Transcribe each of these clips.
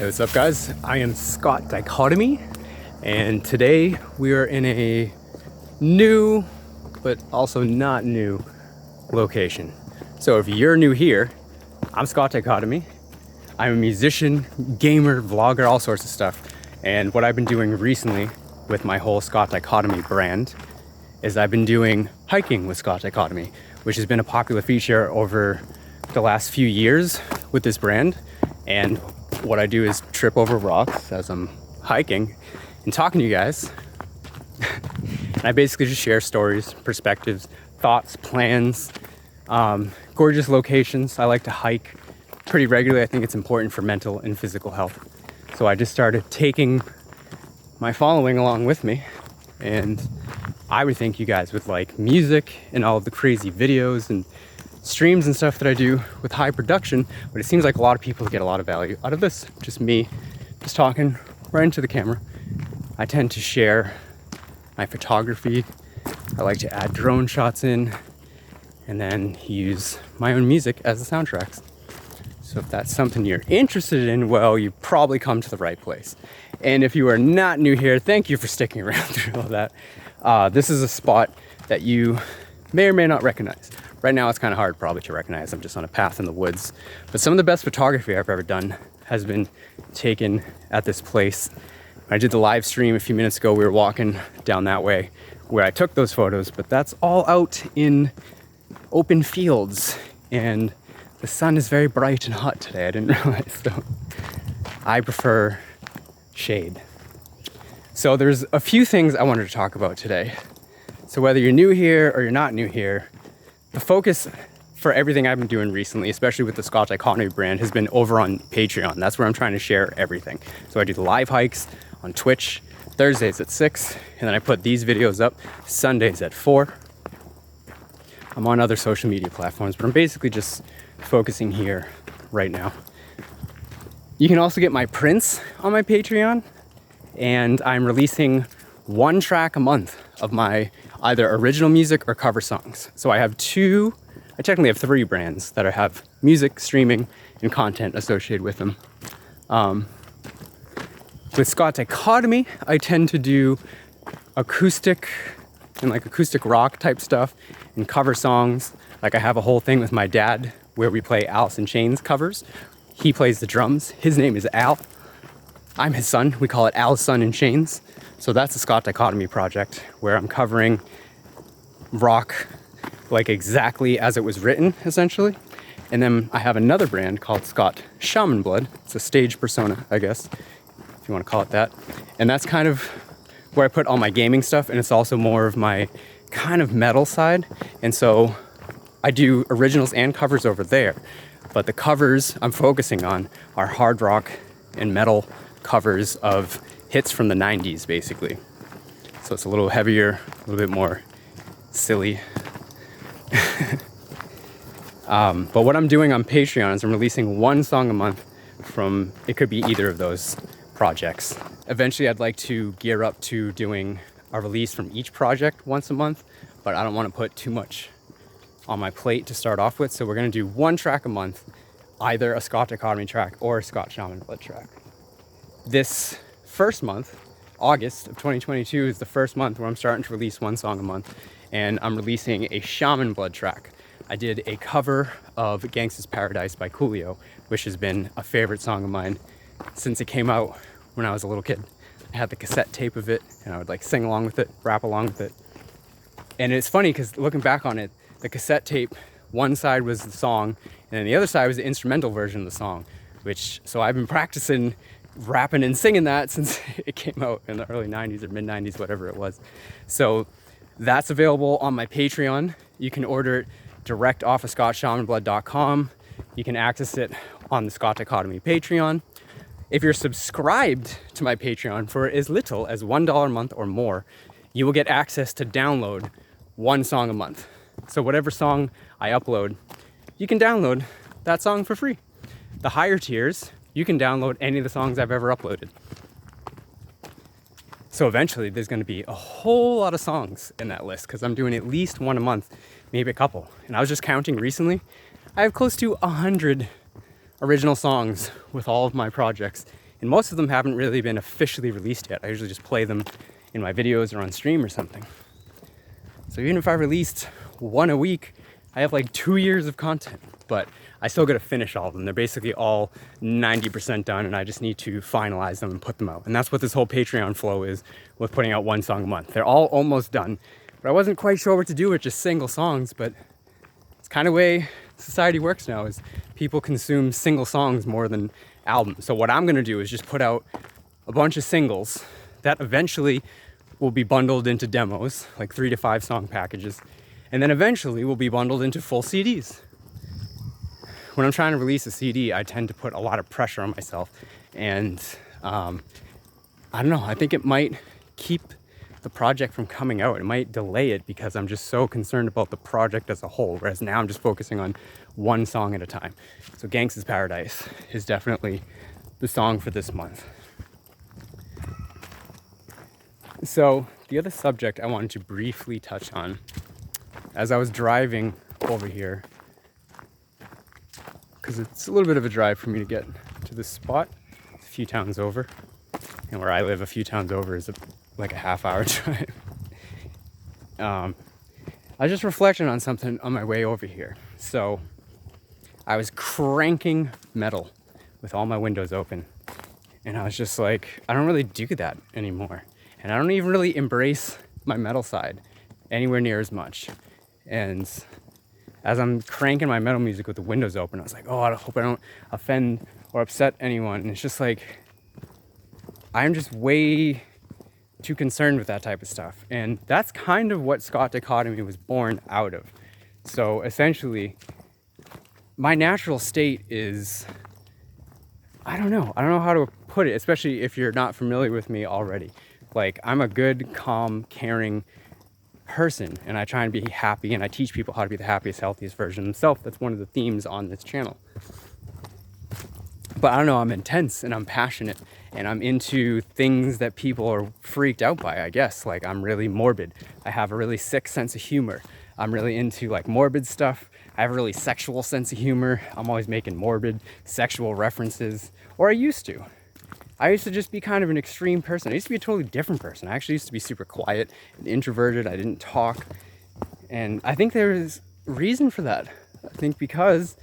Hey, what's up guys? I am Scott Dichotomy, and today we are in a new, but also not new location. So if you're new here, I'm Scott Dichotomy. I'm a musician, gamer, vlogger, all sorts of stuff. And what I've been doing recently with my whole Scott Dichotomy brand is I've been doing hiking with Scott Dichotomy, which has been a popular feature over the last few years with this brand. And what I do is trip over rocks as I'm hiking and talking to you guys. And I basically just share stories, perspectives, thoughts, plans, gorgeous locations. I like to hike pretty regularly. I think it's important for mental and physical health. So I just started taking my following along with me, and I would think you guys would like music and all of the crazy videos and streams and stuff that I do with high production, but it seems like a lot of people get a lot of value out of this. Just me, just talking right into the camera. I tend to share my photography. I like to add drone shots in and then use my own music as the soundtracks. So if that's something you're interested in, well, you probably come to the right place. And if you are not new here, thank you for sticking around through all that. This is a spot that you may or may not recognize. Right now it's kind of hard probably to recognize. I'm just on a path in the woods. But some of the best photography I've ever done has been taken at this place. I did the live stream a few minutes ago. We were walking down that way where I took those photos, but that's all out in open fields. And the sun is very bright and hot today. I didn't realize, so I prefer shade. So there's a few things I wanted to talk about today. So whether you're new here or you're not new here, the focus for everything I've been doing recently, especially with the Scott Dichotomy brand, has been over on Patreon. That's where I'm trying to share everything. So I do the live hikes on Twitch, Thursdays at 6, and then I put these videos up Sundays at 4. I'm on other social media platforms, but I'm basically just focusing here right now. You can also get my prints on my Patreon, and I'm releasing one track a month of my either original music or cover songs. So I technically have 3 brands that I have music, streaming, and content associated with them. With Scott Dichotomy, I tend to do acoustic and like acoustic rock type stuff and cover songs. Like I have a whole thing with my dad where we play Alice in Chains covers. He plays the drums. His name is Al. I'm his son. We call it Al's Son in Chains. So that's the Scott Dichotomy project where I'm covering rock like exactly as it was written, essentially. And then I have another brand called Scott Shaman Blood. It's a stage persona, I guess, if you want to call it that. And that's kind of where I put all my gaming stuff, and it's also more of my kind of metal side. And so I do originals and covers over there. But the covers I'm focusing on are hard rock and metal covers of hits from the 90s, basically. So it's a little heavier, a little bit more silly. But what I'm doing on Patreon is I'm releasing one song a month from, it could be either of those projects. Eventually I'd like to gear up to doing a release from each project once a month, but I don't want to put too much on my plate to start off with. So we're going to do one track a month, either a Scott Dichotomy track or a Scott Shaman Blood track. This first month, August of 2022, is the first month where I'm starting to release one song a month, and I'm releasing a Shaman Blood track. I did a cover of Gangsta's Paradise by Coolio, which has been a favorite song of mine since it came out when I was a little kid. I had the cassette tape of it, and I would like sing along with it, rap along with it. And it's funny because looking back on it, the cassette tape, one side was the song, and then the other side was the instrumental version of the song, so I've been practicing rapping and singing that since it came out in the early 90s or mid 90s, whatever it was. So that's available on my Patreon. You can order it direct off of scottshamanblood.com. You can access it on the Scott Dichotomy Patreon. If you're subscribed to my Patreon for as little as $1 a month or more, you will get access to download one song a month. So whatever song I upload, you can download that song for free. The higher tiers, you can download any of the songs I've ever uploaded. So eventually there's going to be a whole lot of songs in that list because I'm doing at least one a month, maybe a couple. And I was just counting recently. I have close to 100 original songs with all of my projects And most of them haven't really been officially released yet. I usually just play them in my videos or on stream or something. So even if I released one a week, I have like 2 years of content, but I still got to finish all of them. They're basically all 90% done, and I just need to finalize them and put them out. And that's what this whole Patreon flow is with putting out one song a month. They're all almost done, but I wasn't quite sure what to do with just single songs, but it's kind of the way society works now, is people consume single songs more than albums. So what I'm going to do is just put out a bunch of singles that eventually will be bundled into demos, like 3 to 5 song packages, and then eventually will be bundled into full CDs. When I'm trying to release a CD, I tend to put a lot of pressure on myself, and I don't know, I think it might keep the project from coming out. It might delay it because I'm just so concerned about the project as a whole, whereas now I'm just focusing on one song at a time. So Gangsta's Paradise is definitely the song for this month. So the other subject I wanted to briefly touch on, as I was driving over here, because it's a little bit of a drive for me to get to this spot. It's a few towns over, and where I live, a few towns over is like a half-hour drive. I was just reflecting on something on my way over here. So I was cranking metal with all my windows open, and I was just like, I don't really do that anymore, and I don't even really embrace my metal side anywhere near as much. And as I'm cranking my metal music with the windows open, I was like, oh, I hope I don't offend or upset anyone. And it's just like, I'm just way too concerned with that type of stuff. And that's kind of what Scott Dichotomy was born out of. So essentially, my natural state is, I don't know how to put it, especially if you're not familiar with me already. Like, I'm a good, calm, caring person, and I try and be happy, and I teach people how to be the happiest, healthiest version of themselves. That's one of the themes on this channel. But I don't know, I'm intense and I'm passionate, and I'm into things that people are freaked out by, I guess. Like, I'm really morbid. I have a really sick sense of humor. I'm really into like morbid stuff. I have a really sexual sense of humor. I'm always making morbid sexual references, or I used to. I used to just be kind of an extreme person. I used to be a totally different person. I actually used to be super quiet and introverted. I didn't talk. And I think there's reason for that. I think because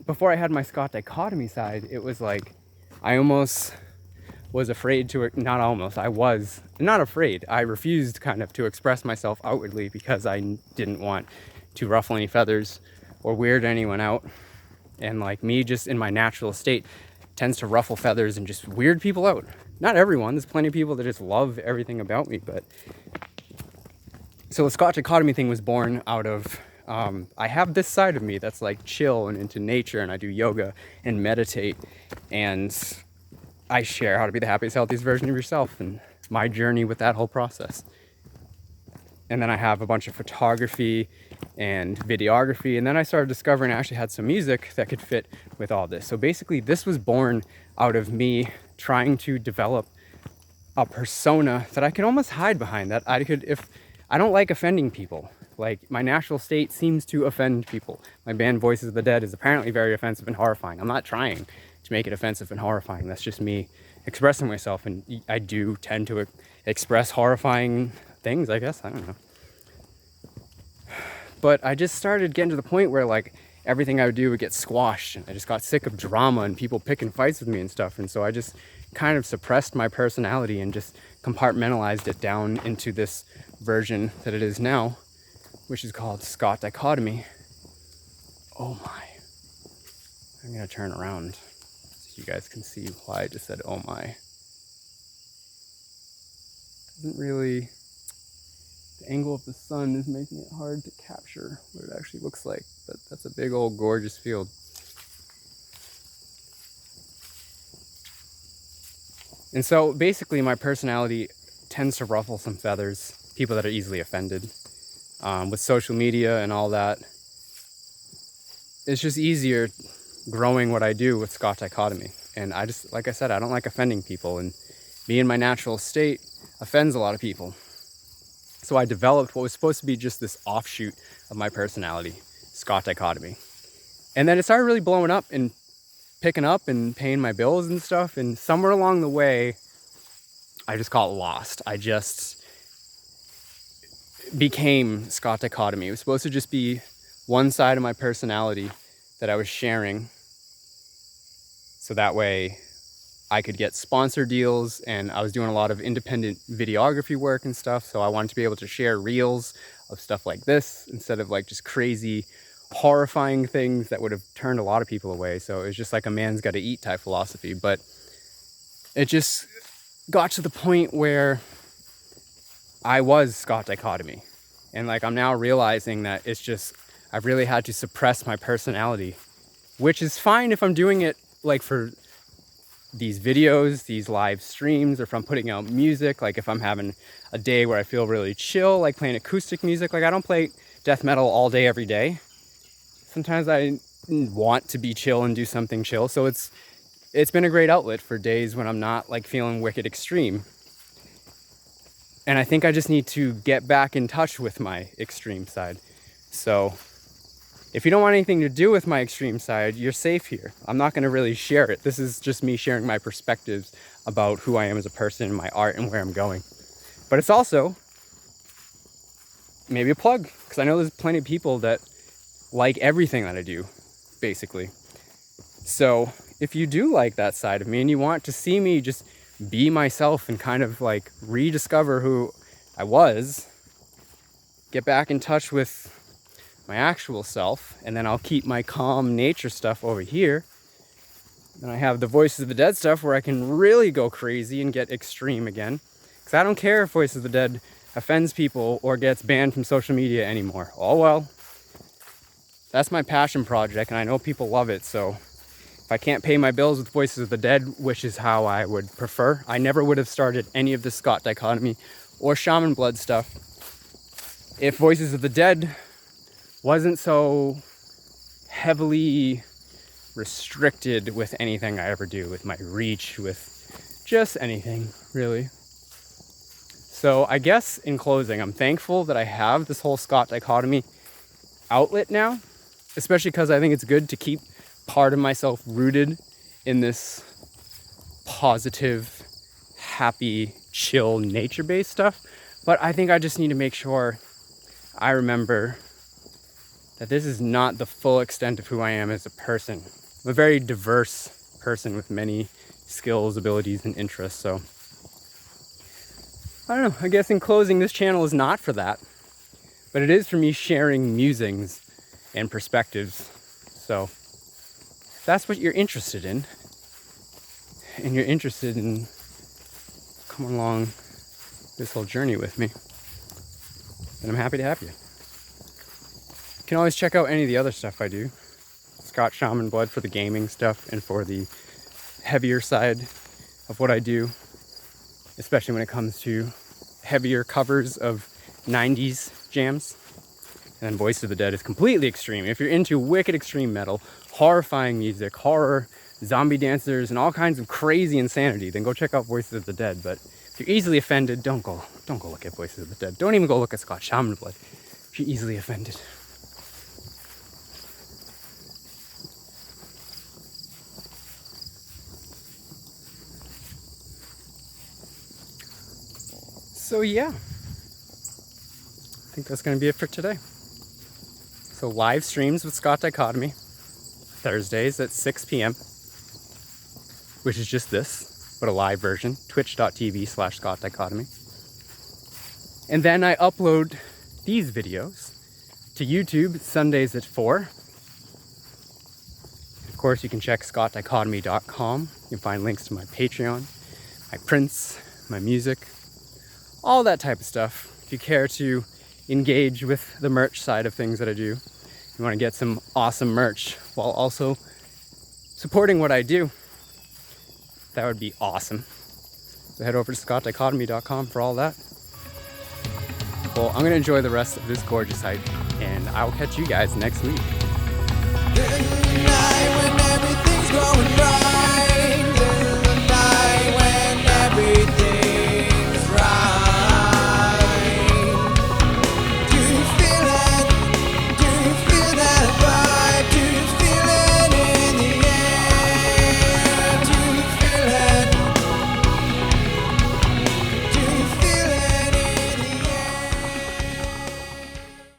before I had my Scott Dichotomy side, it was like, I almost was afraid to, I was not afraid. I refused kind of to express myself outwardly because I didn't want to ruffle any feathers or weird anyone out. And like me, just in my natural state, tends to ruffle feathers and just weird people out. Not everyone, there's plenty of people that just love everything about me, but so the Scott Dichotomy thing was born out of, I have this side of me that's like chill and into nature, and I do yoga and meditate, and I share how to be the happiest, healthiest version of yourself and my journey with that whole process. And then I have a bunch of photography and videography, and then I started discovering I actually had some music that could fit with all this. So basically, this was born out of me trying to develop a persona that I could almost hide behind, that I could, if I don't like offending people. Like, my natural state seems to offend people. My band Voices of the Dead is apparently very offensive and horrifying. I'm not trying to make it offensive and horrifying. That's just me expressing myself, and I do tend to express horrifying things, I guess. I don't know. But I just started getting to the point where like everything I would do would get squashed, and I just got sick of drama and people picking fights with me and stuff. And so I just kind of suppressed my personality and just compartmentalized it down into this version that it is now, which is called Scott Dichotomy. Oh my. I'm gonna turn around so you guys can see why I just said oh my. Doesn't really, the angle of the sun is making it hard to capture what it actually looks like, but that's a big old gorgeous field. And so basically my personality tends to ruffle some feathers, people that are easily offended. With social media and all that, it's just easier growing what I do with Scott Dichotomy. And I just, like I said, I don't like offending people, and being in my natural state offends a lot of people. So I developed what was supposed to be just this offshoot of my personality, Scott Dichotomy. And then it started really blowing up, and picking up and paying my bills and stuff. And somewhere along the way, I just got lost. I just became Scott Dichotomy. It was supposed to just be one side of my personality that I was sharing, so that way I could get sponsor deals, and I was doing a lot of independent videography work and stuff, so I wanted to be able to share reels of stuff like this instead of like just crazy, horrifying things that would have turned a lot of people away. So it was just like a man's got to eat type philosophy. But it just got to the point where I was Scott Dichotomy, and like I'm now realizing that it's just I've really had to suppress my personality, which is fine if I'm doing it like for these videos, these live streams, or if I'm putting out music, like if I'm having a day where I feel really chill, like playing acoustic music. Like I don't play death metal all day, every day. Sometimes I want to be chill and do something chill. So it's been a great outlet for days when I'm not like feeling wicked extreme. And I think I just need to get back in touch with my extreme side. So if you don't want anything to do with my extreme side, you're safe here. I'm not going to really share it. This is just me sharing my perspectives about who I am as a person, my art, and where I'm going. But it's also maybe a plug, because I know there's plenty of people that like everything that I do, basically. So if you do like that side of me and you want to see me just be myself and kind of like rediscover who I was, get back in touch with my actual self, and then I'll keep my calm nature stuff over here. Then I have the Voices of the Dead stuff where I can really go crazy and get extreme again. Because I don't care if Voices of the Dead offends people or gets banned from social media anymore. Oh well. That's my passion project, and I know people love it. So if I can't pay my bills with Voices of the Dead, which is how I would prefer, I never would have started any of the Scott Dichotomy or Shaman Blood stuff if Voices of the Dead wasn't so heavily restricted with anything I ever do, with my reach, with just anything, really. So I guess in closing, I'm thankful that I have this whole Scott Dichotomy outlet now, especially because I think it's good to keep part of myself rooted in this positive, happy, chill, nature-based stuff. But I think I just need to make sure I remember that this is not the full extent of who I am as a person. I'm a very diverse person with many skills, abilities, and interests. So I don't know, I guess in closing, this channel is not for that, but it is for me sharing musings and perspectives. So if that's what you're interested in, and you're interested in coming along this whole journey with me, then I'm happy to have you. You can always check out any of the other stuff I do. Scott Shaman Blood for the gaming stuff and for the heavier side of what I do, especially when it comes to heavier covers of 90s jams. And then Voice of the Dead is completely extreme. If you're into wicked extreme metal, horrifying music, horror, zombie dancers, and all kinds of crazy insanity, then go check out Voices of the Dead. But if you're easily offended, don't go look at Voices of the Dead. Don't even go look at Scott Shaman Blood if you're easily offended. So yeah, I think that's going to be it for today. So live streams with Scott Dichotomy, Thursdays at 6 p.m, which is just this, but a live version, twitch.tv/Scott Dichotomy. And then I upload these videos to YouTube Sundays at 4. Of course, you can check scottdichotomy.com. You can find links to my Patreon, my prints, my music, all that type of stuff. If you care to engage with the merch side of things that I do, you want to get some awesome merch while also supporting what I do, that would be awesome. So head over to scottdichotomy.com for all that. Well, I'm going to enjoy the rest of this gorgeous hike, and I'll catch you guys next week.